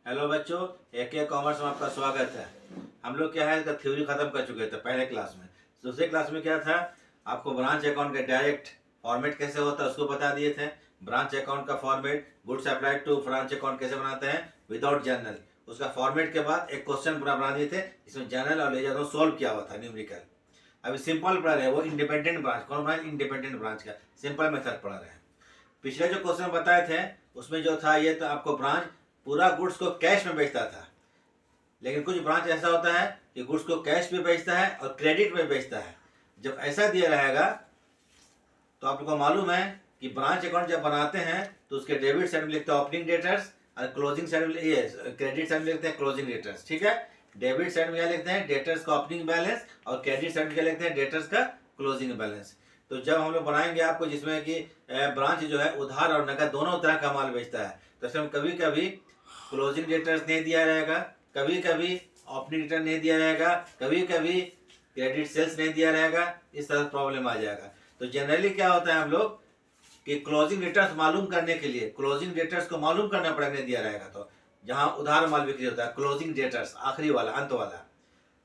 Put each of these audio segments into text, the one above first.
Hello बच्चों, एक commerce में आपका स्वागत है। हम लोग क्या है इसका थ्योरी खत्म कर चुके थे पहले क्लास में। दूसरे क्लास में क्या था, आपको ब्रांच अकाउंट का डायरेक्ट फॉर्मेट कैसे होता है उसको बता दिए थे। ब्रांच अकाउंट का format, goods applied to branch account कैसे बनाते हैं विदाउट जर्नल, उसका फॉर्मेट के बाद एक क्वेश्चन पूरा बना दिए थे। इसमें जर्नल और लेजर सोल्व किया हुआ था न्यूमेरिकल। अभी सिंपल पढ़ रहे हैं, वो इंडिपेंडेंट ब्रांच। कौन ब्रांच? इंडिपेंडेंट ब्रांच का सिंपल मेथड पढ़ रहे हैं। पिछले जो क्वेश्चन बताए थे उसमें जो था ये, तो आपको ब्रांच पूरा गुड्स को कैश में बेचता था। लेकिन कुछ ब्रांच ऐसा होता है कि गुड्स को कैश में बेचता है और क्रेडिट में बेचता है। जब ऐसा दिया रहेगा तो आप लोग को मालूम है कि ब्रांच अकाउंट जब बनाते हैं तो उसके डेबिट साइड में लिखते हैं ओपनिंग डेटर्स और क्लोजिंग साइड में क्रेडिट साइड में लिखते हैं क्लोजिंग डेटर्स। ठीक है, डेबिट साइड में क्या लिखते हैं? डेटर्स का ओपनिंग बैलेंस, और क्रेडिट साइड में क्या लिखते हैं? डेटर्स का क्लोजिंग बैलेंस। तो जब हम लोग बनाएंगे आपको जिसमें कि ब्रांच जो है उधार और नकद दोनों तरह का माल बेचता है, तो इसमें कभी कभी क्लोजिंग डेटर्स नहीं दिया रहेगा, कभी कभी ओपनिंग रिटर्न नहीं दिया रहेगा, कभी कभी क्रेडिट सेल्स नहीं दिया रहेगा। इस तरह प्रॉब्लम आ जाएगा। तो जनरली क्या होता है हम लोग कि क्लोजिंग डेटर्स मालूम करने के लिए, क्लोजिंग डेटर्स को मालूम करना पड़ेगा नहीं दिया रहेगा तो, जहां उधार माल बिक्री होता है क्लोजिंग डेटर्स आखिरी वाला, अंत वाला।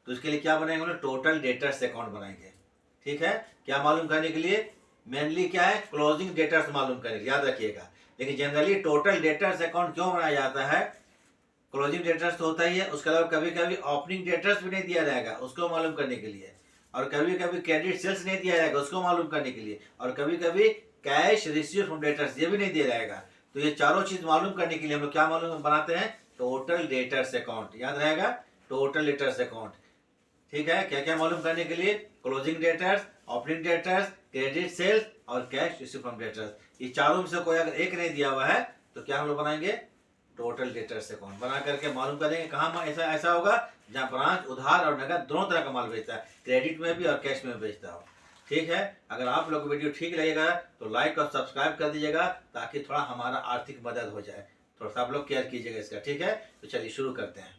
तो इसके लिए क्या बनाएंगे? टोटल डेटर्स अकाउंट बनाएंगे। ठीक है, क्या मालूम करने के लिए? मेनली क्या है? क्लोजिंग डेटर्स मालूम करने के लिए, याद रखिएगा। लेकिन जनरली टोटल डेटर्स अकाउंट क्यों बनाया जाता है? क्लोजिंग डेटर्स तो होता ही है, उसके अलावा कभी कभी ओपनिंग डेटर्स भी नहीं दिया जाएगा उसको मालूम करने के लिए, और कभी कभी क्रेडिट सेल्स नहीं दिया जाएगा उसको मालूम करने के लिए, और कभी कभी कैश रिसीव फ्रॉम डेटर्स ये भी नहीं दिया जाएगा। तो ये चारों चीज मालूम करने के लिए हम लोग क्या मालूम बनाते हैं? Total debtors account. याद रहेगा, टोटल डेटर्स अकाउंट। ठीक है, क्या क्या मालूम करने के लिए? Closing debtors, opening debtors, credit sales और कैश रिसीव फ्रॉम डेटर्स। ये चारों में से कोई अगर एक नहीं दिया हुआ है तो क्या हम लोग बनाएंगे? टोटल डेटर्स अकाउंट बना करके मालूम करेंगे कहाँ ऐसा ऐसा होगा जहाँ ब्रांच उधार और नकद दोनों तरह का माल बेचता है, क्रेडिट में भी और कैश में भी बेचता हो। ठीक है, अगर आप लोग को वीडियो ठीक लगेगा तो लाइक और सब्सक्राइब कर दीजिएगा ताकि थोड़ा हमारा आर्थिक मदद हो जाए। थोड़ा सा आप लोग केयर कीजिएगा इसका। ठीक है, तो चलिए शुरू करते हैं।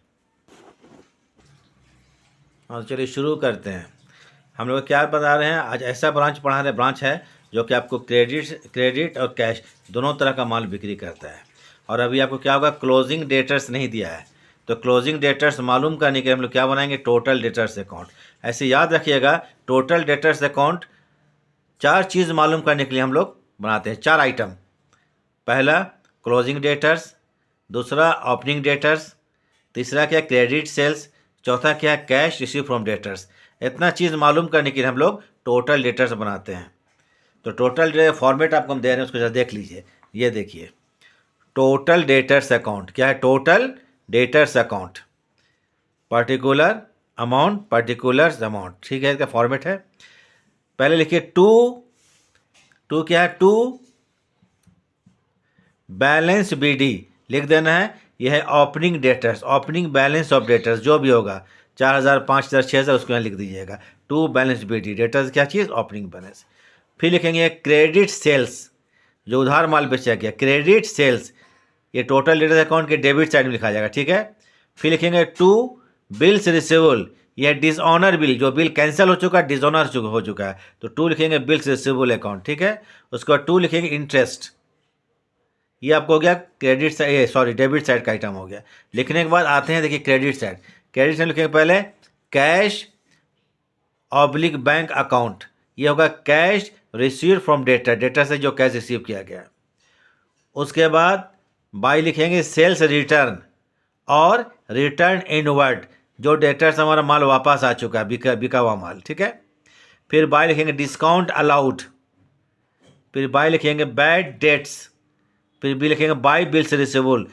हाँ, चलिए शुरू करते हैं। हम लोग क्या बता रहे हैं आज? ऐसा ब्रांच पढ़ा रहे, ब्रांच है जो कि आपको क्रेडिट और कैश दोनों तरह का माल बिक्री करता है। और अभी आपको क्या होगा? क्लोजिंग डेटर्स नहीं दिया है, तो क्लोजिंग डेटर्स मालूम करने के लिए हम लोग क्या बनाएंगे? Total debtors account. ऐसे याद रखिएगा, टोटल डेटर्स अकाउंट चार चीज़ मालूम करने के लिए हम लोग बनाते हैं, चार आइटम। पहला क्लोजिंग डेटर्स, दूसरा ओपनिंग डेटर्स, तीसरा क्या? क्रेडिट सेल्स, चौथा क्या है? Cash receive from debtors. इतना चीज़ मालूम करने के लिए हम लोग टोटल डेटर्स बनाते हैं। तो टोटल जो फॉर्मेट आपको हम दे रहे हैं उसको जरा देख लीजिए। ये देखिए, टोटल डेटर्स अकाउंट क्या है? Total debtors account, particular amount, particular amount. ठीक है, इसका फॉर्मेट है। पहले लिखिए टू, टू क्या है? टू बैलेंस बीडी लिख देना है। यह है opening debtors, opening balance of debtors जो भी होगा 4,000, 5,000, 6,000 उसको यहाँ लिख दीजिएगा। टू बैलेंस बीडी डेटर्स क्या चीज़? Opening balance. फिर लिखेंगे क्रेडिट सेल्स, जो उधार माल बेचा गया, क्रेडिट सेल्स, ये टोटल डेटर्स अकाउंट के डेबिट साइड में लिखा जाएगा। ठीक है, फिर लिखेंगे टू बिल्स रिसीवेबल, यह डिसऑनर बिल, जो बिल कैंसिल हो चुका है, डिसऑनर हो चुका है, तो टू लिखेंगे बिल्स रिसीवेबल अकाउंट। ठीक है, उसके बाद टू लिखेंगे इंटरेस्ट, ये आपको हो गया credit side, sorry debit side का आइटम हो गया। लिखने के बाद आते हैं, देखिए क्रेडिट साइड। क्रेडिट साइड लिखेंगे पहले कैश ऑब्लिक बैंक अकाउंट, ये होगा cash receive from debtor, debtor से जो कैश रिसीव किया गया। उसके बाद बाई लिखेंगे सेल्स रिटर्न और रिटर्न इनवर्ड, जो डेटर से हमारा माल वापस आ चुका है, बिका हुआ माल। ठीक है, फिर बाई लिखेंगे डिस्काउंट अलाउड, फिर बाई लिखेंगे बैड डेट्स, फिर बिल लिखेंगे बाई बिल्स रिसीवेबल,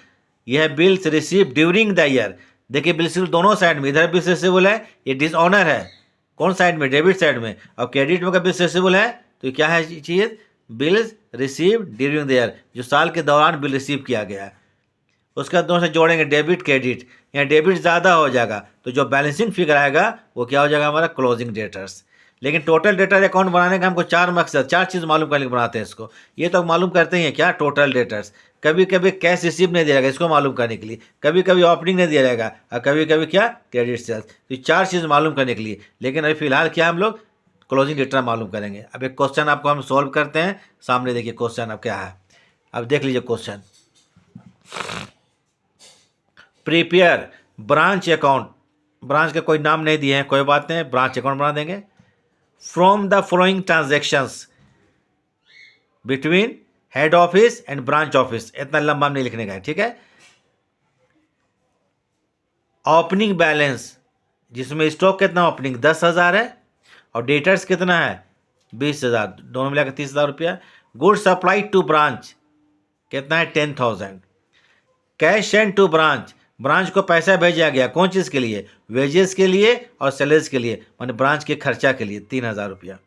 यह है bills receive during the year. देखिए बिल्स रिसीव दोनों साइड में, इधर बिल्स रिसीवेबल है, ये डिसऑनर है कौन साइड में? डेबिट साइड में। और क्रेडिट में का बिल्स रिसीवेबल है तो क्या है चीज़? Bills receive during the year, जो साल के दौरान बिल रिसीव किया गया है। उसका दोनों से जोड़ेंगे डेबिट क्रेडिट, यहाँ डेबिट ज़्यादा हो जाएगा तो जो बैलेंसिंग फिगर आएगा वो क्या हो जाएगा? हमारा क्लोजिंग डेटर्स। लेकिन टोटल डेटर अकाउंट बनाने का हमको चार मकसद, चार चीज़ मालूम करने के बनाते हैं इसको। ये तो मालूम करते ही हैं क्या? Total debtors. कभी कभी कैश रिसीव नहीं दिया जाएगा इसको मालूम करने के लिए, कभी कभी ओपनिंग नहीं दिया जाएगा, और कभी कभी क्या? Credit sales. तो ये चार चीज़ मालूम करने के लिए। लेकिन अभी फिलहाल क्या हम लोग क्लोजिंग डेटर मालूम करेंगे। अब एक क्वेश्चन आपको हम सॉल्व करते हैं, सामने देखिए क्वेश्चन अब क्या है। अब देख लीजिए question. Prepare branch account, branch का कोई नाम नहीं दिए हैं, कोई बात नहीं, ब्रांच अकाउंट बना देंगे। From the following transactions between head office and branch office, इतना लंबा नहीं लिखने का है, ठीक है। ओपनिंग बैलेंस, जिसमें स्टॉक कितना ओपनिंग 10,000 है और डेटर्स कितना है 20,000, दोनों मिलाकर 30,000 रुपया। गुड सप्लाई टू ब्रांच कितना है 10,000। Cash send to branch, branch को पैसा भेजा गया कौन चीज़ के लिए, वेजेस के लिए और सैलरीज के लिए, माने ब्रांच के खर्चा के लिए 3,000 रुपया।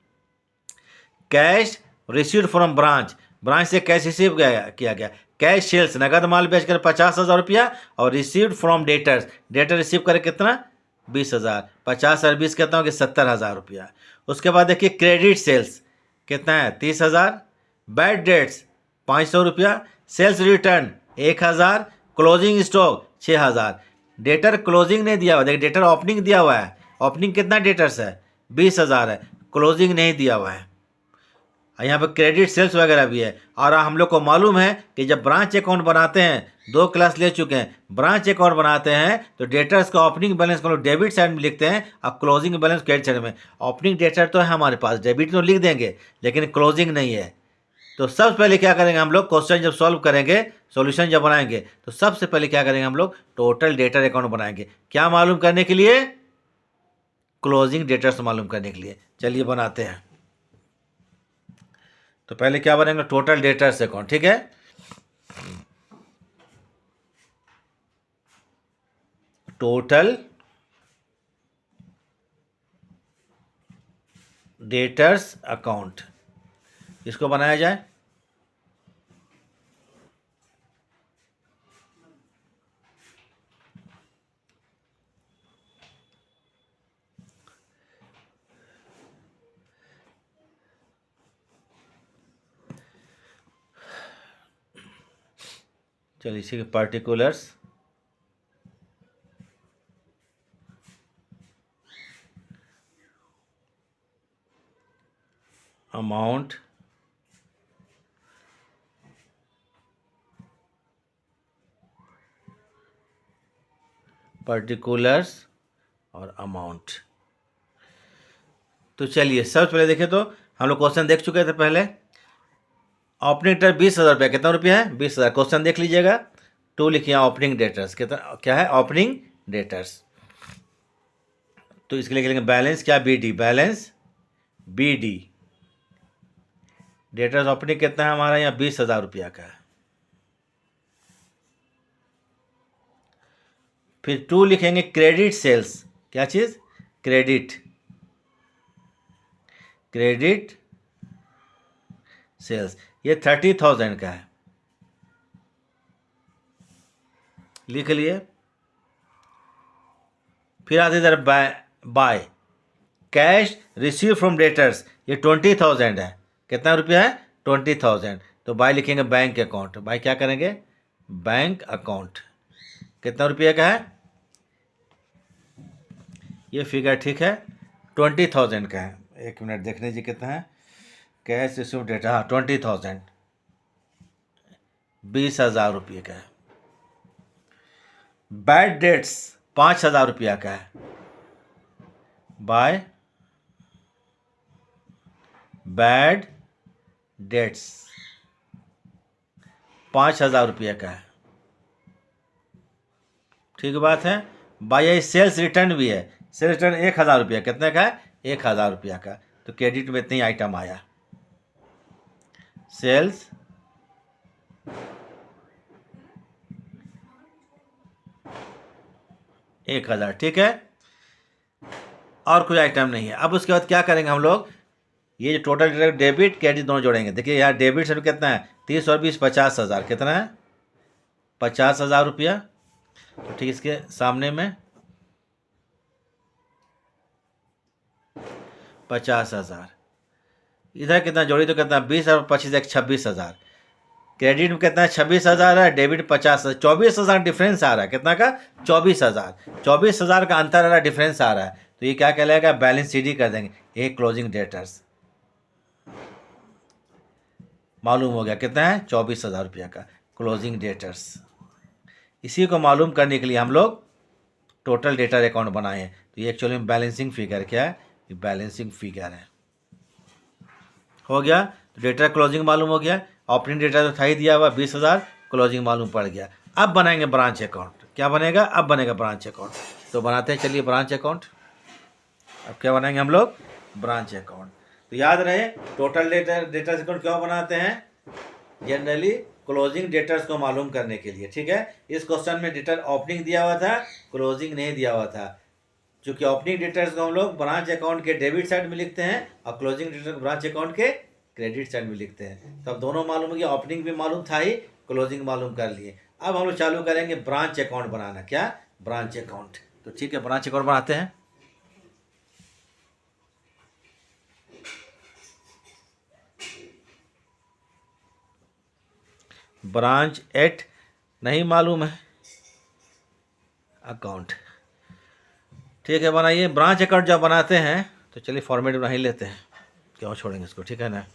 Cash received from branch, branch से कैश रिसीव किया गया। कैश सेल्स, नगद माल बेचकर 50,000 रुपया और received from debtors, debtor receive करे कितना 20,000, 50 और 20 कितना हो गया 70,000 रुपया। उसके बाद देखिए क्रेडिट सेल्स कितना है 30,000। बैड डेट्स 500 रुपया। Sales return 1,000। Closing stock 6,000। Debtor closing नहीं दिया हुआ, देखिए डेटर ओपनिंग दिया हुआ है, ओपनिंग कितना डेटर्स है 20,000 है, क्लोजिंग नहीं दिया हुआ है। यहाँ पर क्रेडिट सेल्स वगैरह भी है। और हम लोग को मालूम है कि जब ब्रांच अकाउंट बनाते हैं, 2 क्लास ले चुके हैं, ब्रांच अकाउंट बनाते हैं तो डेटर्स का ओपनिंग बैलेंस को लोग डेबिट साइड में लिखते हैं और क्लोजिंग बैलेंस क्रेडिट साइड में। ओपनिंग डेटर तो है हमारे पास, डेबिट तो लिख देंगे लेकिन क्लोजिंग नहीं है। तो सबसे पहले क्या करेंगे हम लोग, क्वेश्चन जब सॉल्व करेंगे, सॉल्यूशन जब बनाएंगे तो सबसे पहले क्या करेंगे हम लोग, टोटल डेटर अकाउंट बनाएंगे। क्या मालूम करने के लिए, क्लोजिंग डेटर्स मालूम करने के लिए। चलिए बनाते हैं। तो पहले क्या बनेगा, टोटल डेटर्स अकाउंट, ठीक है। टोटल डेटर्स अकाउंट, इसको बनाया जाए। चलिए इसी के पर्टिकुलर्स, अमाउंट, पर्टिकुलर्स और अमाउंट। तो चलिए सबसे पहले देखें तो हम लोग क्वेश्चन देख चुके थे पहले। ओपनिंग डेटर 20,000 रुपया, कितना रुपया है 20,000, क्वेश्चन देख लीजिएगा। 2 लिखिए ओपनिंग डेटर्स, कितना क्या है ओपनिंग डेटर्स। तो इसके लिए लिखेंगे बैलेंस क्या BD, balance BD। Debtors opening कितना है हमारा यहाँ 20,000 रुपया का है। फिर 2 लिखेंगे क्रेडिट सेल्स, क्या चीज़ क्रेडिट, क्रेडिट सेल्स, ये 30,000 का है, लिख लिए। फिर आते इधर by cash receive from debtors, ये 20,000 है, कितना रुपया है 20,000। तो बाय लिखेंगे बैंक अकाउंट, बाय क्या करेंगे बैंक अकाउंट, कितना रुपये का है ये फिगर, ठीक है 20,000 का है। एक मिनट देख लीजिए कितना है, कैश रिसीव डेटा, हाँ 20,000, 20,000 रुपये का है। बैड डेट्स 5,000 रुपया का है, बाय बैड डेट्स 5,000 रुपये का है, ठीक बात है। बाय सेल्स रिटर्न भी है, सेल्स रिटर्न 1,000 रुपया, कितने का है 1,000 रुपया का। तो क्रेडिट में इतनी आइटम आया, सेल्स एक 1,000, ठीक है, और कोई आइटम नहीं है। अब उसके बाद क्या करेंगे हम लोग, ये जो टोटल डेबिट क्रेडिट दोनों जोड़ेंगे। देखिए यहाँ डेबिट से कितना है 30 और 20 50,000, कितना है 50,000 रुपया। तो ठीक इसके सामने में 50,000, इधर कितना जोड़ी तो कितना 20 और 25 एक 26,000। क्रेडिट में कितना है 26,000 है, डेबिट 50,000, 24,000 डिफरेंस आ रहा है, कितना का 24,000, 24,000 का अंतर आ रहा है, डिफरेंस आ रहा है। तो ये क्या कहलाएगा बैलेंस CD कर देंगे। ये क्लोजिंग डेटर्स मालूम हो गया कितना है 24,000 रुपया का क्लोजिंग डेटर्स। इसी को मालूम करने के लिए हम लोग टोटल डेटर अकाउंट बनाए हैं। तो ये एक्चुअली में बैलेंसिंग फिगर क्या है, ये बैलेंसिंग फिगर है। हो गया, तो डेटा क्लोजिंग मालूम हो गया, ओपनिंग डेटा तो था ही दिया हुआ 20,000, क्लोजिंग मालूम पड़ गया। अब बनाएंगे ब्रांच अकाउंट। क्या बनेगा, अब बनेगा ब्रांच अकाउंट। तो बनाते हैं, चलिए ब्रांच अकाउंट। अब क्या बनाएंगे हम लोग, ब्रांच अकाउंट। तो याद रहे टोटल डेटा अकाउंट क्यों बनाते हैं, जनरली क्लोजिंग डेटर्स को मालूम करने के लिए। ठीक है, इस क्वेश्चन में डेटर ओपनिंग दिया हुआ था, क्लोजिंग नहीं दिया हुआ था। चूंकि ओपनिंग डेटर्स को हम लोग ब्रांच अकाउंट के डेबिट साइड में लिखते हैं और क्लोजिंग डेटर को ब्रांच अकाउंट के क्रेडिट साइड में लिखते हैं। तब दोनों मालूम हो गया, ओपनिंग भी मालूम था ही, क्लोजिंग मालूम कर लिए। अब हम लोग चालू करेंगे ब्रांच अकाउंट बनाना। क्या, ब्रांच अकाउंट। तो ठीक है, ब्रांच अकाउंट बनाते हैं। ब्रांच एट नहीं मालूम है, अकाउंट। ठीक है, बनाइए। ब्रांच अकाउंट जब बनाते हैं तो चलिए फॉर्मेट बना ही लेते हैं, क्यों छोड़ेंगे इसको। ठीक है ना।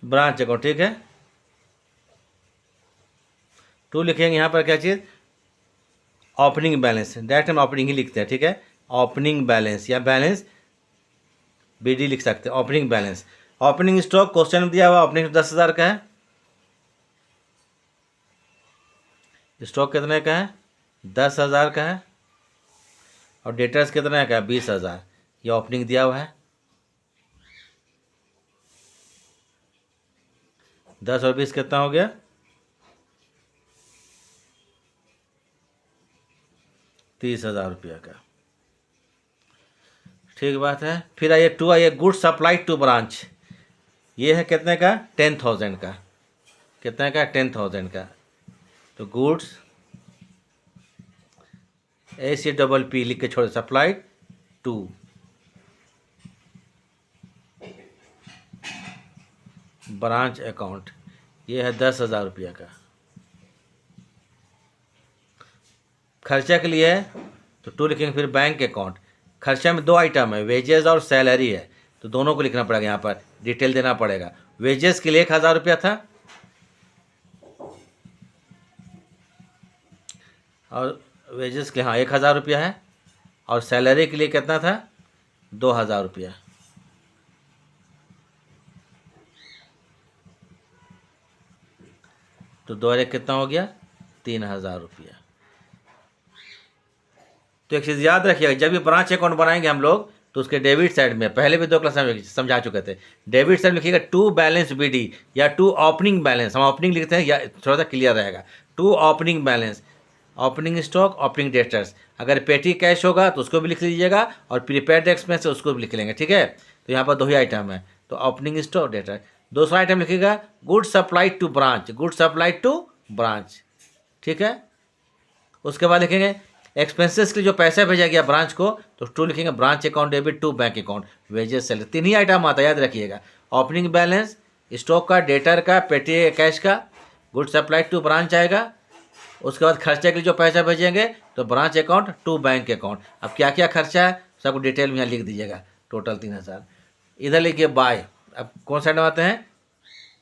ब्रांच अकाउंट, ठीक है। टू लिखेंगे यहाँ पर, क्या चीज़, ओपनिंग बैलेंस। डायरेक्ट हम ओपनिंग ही लिखते हैं। ठीक है, ओपनिंग बैलेंस या बैलेंस BD लिख सकते हैं, opening balance. Opening stock question में दिया हुआ, ओपनिंग 10,000 का है, स्टॉक कितने का है, 10,000 का है, और डेटर्स कितने का है, 20,000। ये ओपनिंग दिया हुआ है। 10 और 20 कितना हो गया, 30,000 रुपया का। ठीक बात है। फिर आइए टू, आइए गुड्स सप्लाइड टू ब्रांच। ये है कितने का, 10,000 का। कितने का, 10,000 का। तो गुड्स ACPP लिख के छोड़े, सप्लाइड टू ब्रांच अकाउंट। ये है 10,000 रुपया का। खर्चा के लिए है तो टू लिखेंगे। फिर बैंक अकाउंट। खर्चा में दो आइटम है, वेजेस और सैलरी है, तो दोनों को लिखना पड़ेगा, यहाँ पर डिटेल देना पड़ेगा। वेजेस के लिए 1,000 रुपया था, और वेजेस के लिए हाँ 1,000 रुपया है, और सैलरी के लिए कितना था, 2,000 रुपया। तो दो एक कितना हो गया, 3,000 रुपया। तो एक चीज़ याद रखिएगा, जब भी ब्रांच अकाउंट बनाएंगे हम लोग, तो उसके डेबिट साइड में, पहले भी 2 क्लास में समझा चुके थे, डेबिट साइड में लिखिएगा टू बैलेंस BD या टू ओपनिंग बैलेंस। हम ओपनिंग लिखते हैं, या थोड़ा सा क्लियर रहेगा। To opening balance, opening stock, opening debtors. अगर पेटी कैश होगा तो उसको भी लिख लीजिएगा, और प्रीपेड एक्सपेंस उसको भी लिख लेंगे। ठीक है, तो यहाँ पर 2 ही आइटम है, तो ओपनिंग स्टॉक, डेटर। दूसरा आइटम लिखिएगा good supplied to branch, good supplied to branch. ठीक है, उसके बाद लिखेंगे एक्सपेंसेस के लिए जो पैसा भेजा गया ब्रांच को, तो टू लिखेंगे branch account debit to bank account, wages salary. 3 ही आइटम आता है, याद रखिएगा। ओपनिंग बैलेंस, स्टॉक का, डेटर का, पेटी कैश का, गुड सप्लाइड टू ब्रांच आएगा। उसके बाद खर्चे के लिए जो पैसा भेजेंगे तो branch account to bank account. अब क्या क्या खर्चा है सब डिटेल में यहाँ लिख दीजिएगा, टोटल 3,000। इधर लिखिए बाय। अब कौन साइड में आते हैं,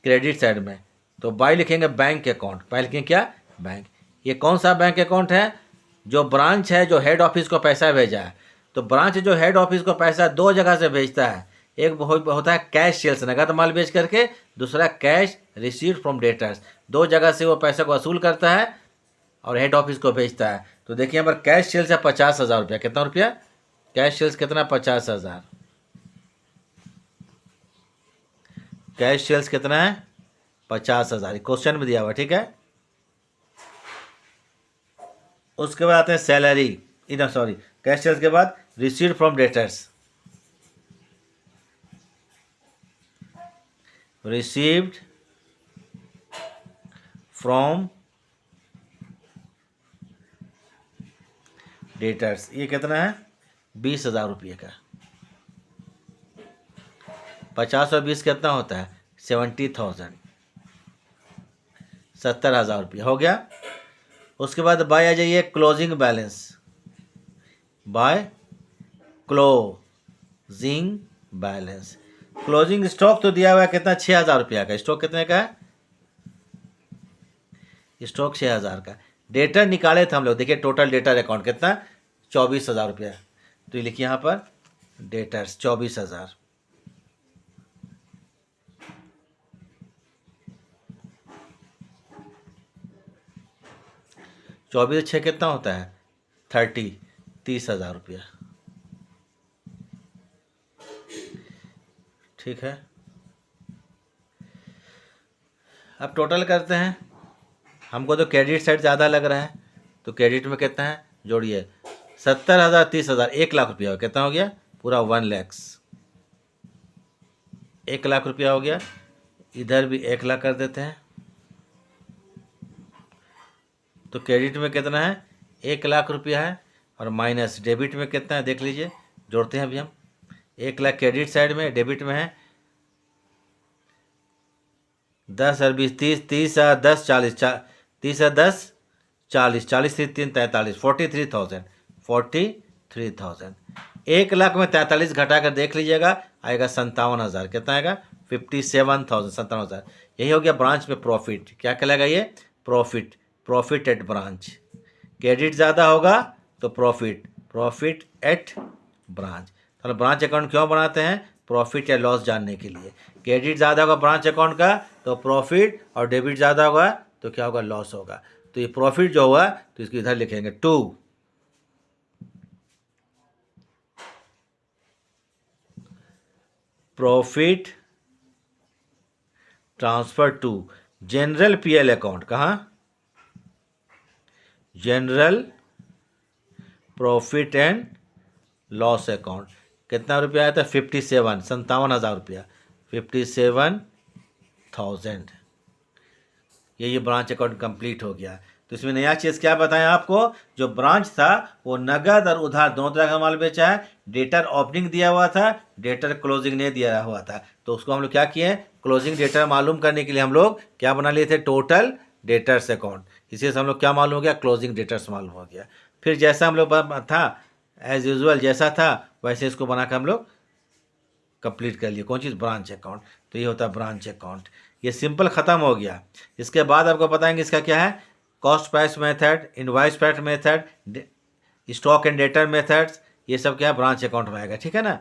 क्रेडिट साइड में, तो बाय लिखेंगे बैंक अकाउंट। बाय लिखेंगे क्या, बैंक। ये कौन सा बैंक अकाउंट है, जो ब्रांच है, जो हेड ऑफिस को पैसा भेजा है। तो ब्रांच जो हेड ऑफिस को पैसा 2 जगह से भेजता है, एक होता है कैश सेल्स, नगद माल बेच करके, दूसरा कैश रिसीव्ड फ्रॉम डेटर्स। 2 जगह से वो पैसा को वसूल करता है और हेड ऑफिस को भेजता है। तो देखिए यहाँ पर कैश सेल्स है 50,000 रुपया। कितना रुपया, कैश सेल्स कितना, 50,000। कैश सेल्स कितना है, 50,000। क्वेश्चन में दिया हुआ। ठीक है, उसके बाद आते हैं सैलरी, इधर सॉरी कैश सेल्स के बाद received from debtors, received from debtors, ये कितना है 20,000 रुपये का। 50 और 20 कितना होता है 70,000, 70,000 रुपये हो गया। उसके बाद बाय आ जाइए closing balance, by closing balance. Closing stock तो दिया हुआ है कितना 6,000 रुपया का, स्टॉक कितने का है, स्टॉक 6,000 का। डेटर निकाले थे हम लोग, देखिए टोटल डेटर अकाउंट कितना 24,000 रुपया, तो ये लिखिए यहाँ पर डेटर्स 24,000। चौबीस 6 कितना होता है 30,000 रुपया, ठीक है। अब टोटल करते हैं, हमको तो क्रेडिट साइड ज़्यादा लग रहा है, तो क्रेडिट में कितना है जोड़िए 70,000 30,000 1,00,000 रुपया हो, कितना हो गया पूरा 1 लाख, 1,00,000 रुपया हो गया। इधर भी 1,00,000 कर देते हैं, तो क्रेडिट में कितना है 1,00,000 रुपया है, और माइनस डेबिट में कितना है देख लीजिए, जोड़ते हैं अभी हम। 1,00,000 क्रेडिट साइड में, डेबिट में है 10 और 20 30, 30 और 10 40, 30 और 10 40, 40 3 3 43, 43,000, 43,000। 1,00,000 में 43 घटा कर देख लीजिएगा, आएगा 57,000, कितना आएगा 57,000, 57,000। यही हो गया ब्रांच में प्रॉफिट, क्या कहलाएगा ये profit, profit at branch. Credit ज़्यादा होगा तो प्रॉफिट, प्रॉफिट एट ब्रांच। तो ब्रांच अकाउंट क्यों बनाते हैं, प्रॉफिट या लॉस जानने के लिए। क्रेडिट ज़्यादा होगा ब्रांच अकाउंट का तो प्रॉफिट, और डेबिट ज़्यादा होगा तो क्या होगा लॉस होगा। तो ये प्रॉफिट जो हुआ तो इसको इधर लिखेंगे 2, profit transfer to general PL account, कहाँ general profit and loss account. कितना रुपया आया था 57,000 रुपया, 57,000। ये ब्रांच अकाउंट कंप्लीट हो गया। तो इसमें नया चीज़ क्या बताया आपको, जो ब्रांच था वो नगद और उधार दोनों तरह का माल बेचा है। डेटर ओपनिंग दिया हुआ था, डेटर क्लोजिंग नहीं दिया हुआ था, तो उसको हम लोग क्या किए क्लोजिंग डेटर मालूम करने के लिए हम लोग क्या बना लिए थे टोटल डेटर्स अकाउंट। इसी से हम लोग क्या मालूम हो गया क्लोजिंग डेटर्स मालूम हो गया। फिर जैसा हम लोग था एज यूजुअल जैसा था वैसे इसको बनाकर हम लोग कंप्लीट कर लिए, कौन चीज़ ब्रांच अकाउंट। तो ये होता है ब्रांच अकाउंट, ये सिंपल ख़त्म हो गया। इसके बाद आपको बताएंगे इसका क्या है cost price method, invoice price method, stock and debtor methods, ये सब क्या है ब्रांच अकाउंट में आएगा, ठीक है ना।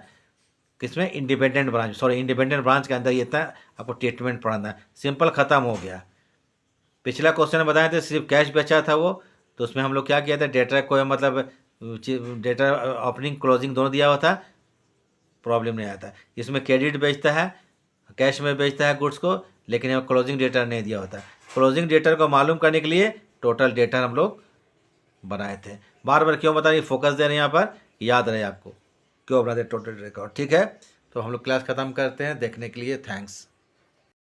किसमें independent branch, sorry independent branch के अंदर ये था, आपको ट्रीटमेंट पढ़ाना है। सिंपल ख़त्म हो गया। पिछला क्वेश्चन बताए थे सिर्फ कैश बेचा था वो, तो उसमें हम लोग क्या किया था डेटा को मतलब डेटा ओपनिंग क्लोजिंग दोनों दिया हुआ था, प्रॉब्लम नहीं आता। इसमें क्रेडिट बेचता है, कैश में बेचता है गुड्स को, लेकिन यहाँ क्लोजिंग डेटा नहीं दिया होता। क्लोजिंग डेटा को मालूम करने के लिए टोटल डेटा हम लोग बनाए थे। बार बार क्यों बता रही फोकस दे रहे हैं यहाँ पर, याद रहे आपको क्यों बनाते टोटल रिकॉर्ड, ठीक है। तो हम लोग क्लास ख़त्म करते हैं, देखने के लिए थैंक्स।